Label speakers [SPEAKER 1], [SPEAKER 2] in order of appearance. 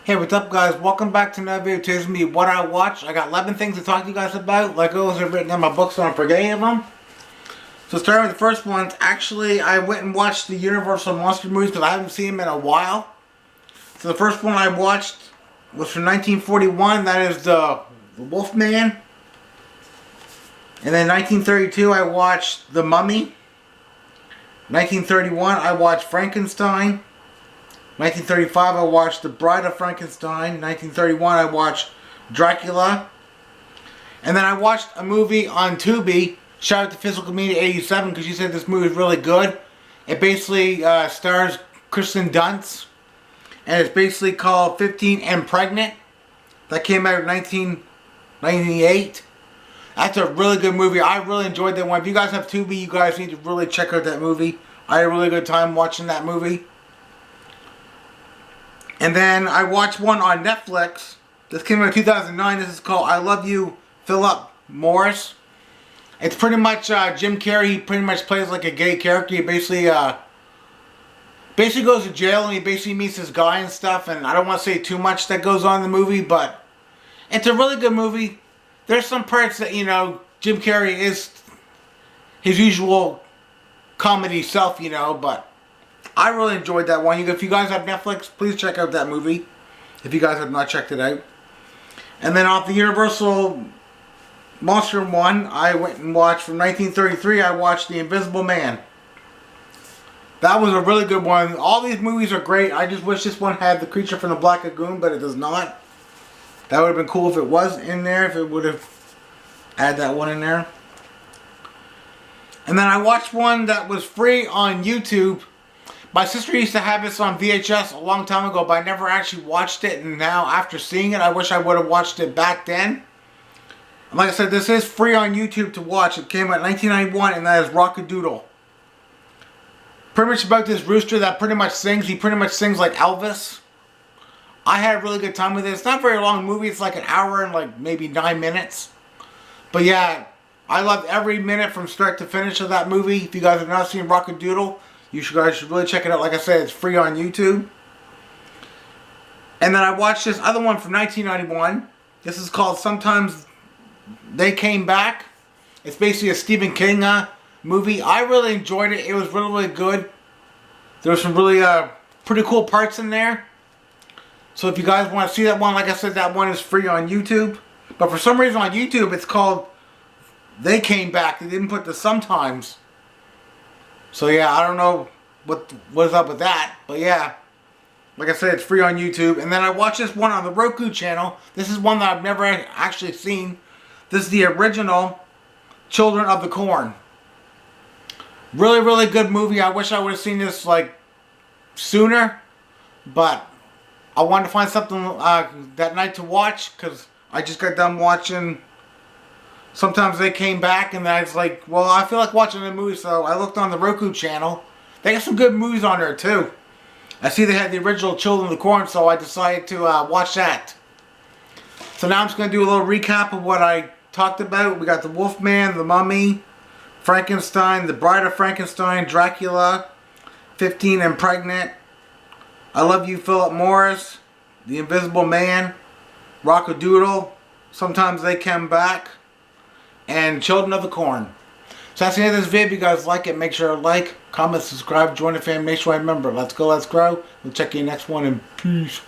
[SPEAKER 1] Hey, what's up, guys? Welcome back to another video. Today's gonna be what I watched. I got 11 things to talk to you guys about. Like those are written in my book, so I don't forget any of them. So starting with the first ones, actually, I went and watched the Universal Monster movies because I haven't seen them in a while. So the first one I watched was from 1941. That is the Wolfman. And then 1932, I watched The Mummy. 1931, I watched Frankenstein. 1935, I watched The Bride of Frankenstein. 1931, I watched Dracula. And then I watched a movie on Tubi. Shout out to Physical Media 87 because she said this movie is really good. It basically stars Kristen Dunst. And it's basically called 15 and Pregnant. That came out in 1998. That's a really good movie. I really enjoyed that one. If you guys have Tubi, you guys need to really check out that movie. I had a really good time watching that movie. And then I watched one on Netflix. This came out in 2009. This is called I Love You, Philip Morris. It's pretty much Jim Carrey. He pretty much plays like a gay character. He basically goes to jail and he basically meets this guy and stuff. And I don't want to say too much that goes on in the movie, but it's a really good movie. There's some parts that, you know, Jim Carrey is his usual comedy self, you know, but I really enjoyed that one. If you guys have Netflix, please check out that movie. If you guys have not checked it out. And then off the Universal Monster one, I went and watched from 1933, I watched The Invisible Man. That was a really good one. All these movies are great. I just wish this one had the creature from the Black Lagoon, but it does not. That would have been cool if it was in there, if it would have had that one in there. And then I watched one that was free on YouTube. My sister used to have this on VHS a long time ago, but I never actually watched it. And now, after seeing it, I wish I would have watched it back then. And like I said, this is free on YouTube to watch. It came out in 1991, and that is Rock-a-Doodle. Pretty much about this rooster that pretty much sings. He pretty much sings like Elvis. I had a really good time with it. It's not a very long movie. It's like an hour and like maybe 9 minutes. But yeah, I loved every minute from start to finish of that movie. If you guys have not seen Rock-a-Doodle, you guys should really check it out. Like I said, it's free on YouTube. And then I watched this other one from 1991. This is called Sometimes They Came Back. It's basically a Stephen King movie. I really enjoyed it. It was really, really good. There were some really pretty cool parts in there. So if you guys want to see that one, like I said, that one is free on YouTube. But for some reason on YouTube, it's called They Came Back. They didn't put the sometimes. So yeah, I don't know what is up with that. But yeah, like I said, it's free on YouTube. And then I watched this one on the Roku channel. This is one that I've never actually seen. This is the original Children of the Corn. Really, really good movie. I wish I would have seen this like sooner. But I wanted to find something that night to watch because I just got done watching Sometimes They Came Back, and I was like, well, I feel like watching a movie, so I looked on the Roku channel. They got some good movies on there, too. I see they had the original Children of the Corn, so I decided to watch that. So now I'm just going to do a little recap of what I talked about. We got The Wolfman, The Mummy, Frankenstein, The Bride of Frankenstein, Dracula, 15 and Pregnant, I Love You, Philip Morris, The Invisible Man, Rock-a-Doodle, Sometimes They Come Back, and Children of the Corn. So that's the end of this video. If you guys like it, make sure to like, comment, subscribe, join the family, make sure I remember. Let's go, let's grow. We'll check you next one, and peace.